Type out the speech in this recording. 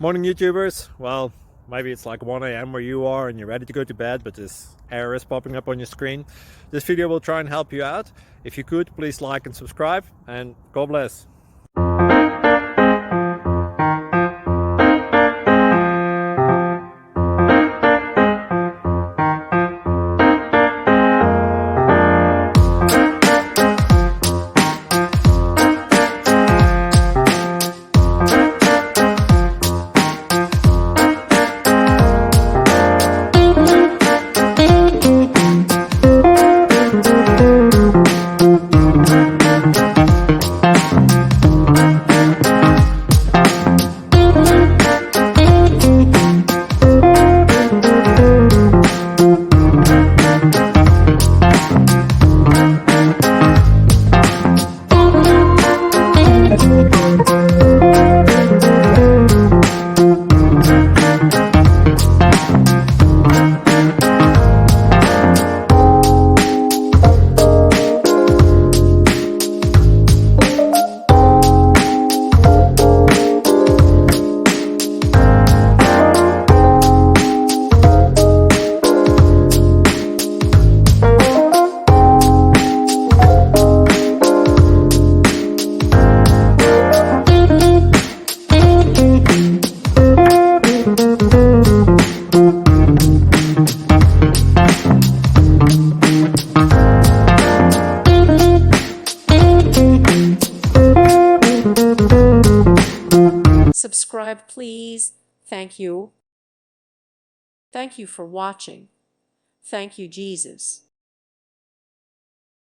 Morning YouTubers. Well, maybe it's like 1 a.m. where you are and you're ready to go to bed, but this error is popping up on your screen. This video will try and help you out. If you could, please like and subscribe, and God bless. Subscribe, please. Thank you. Thank you for watching. Thank you, Jesus.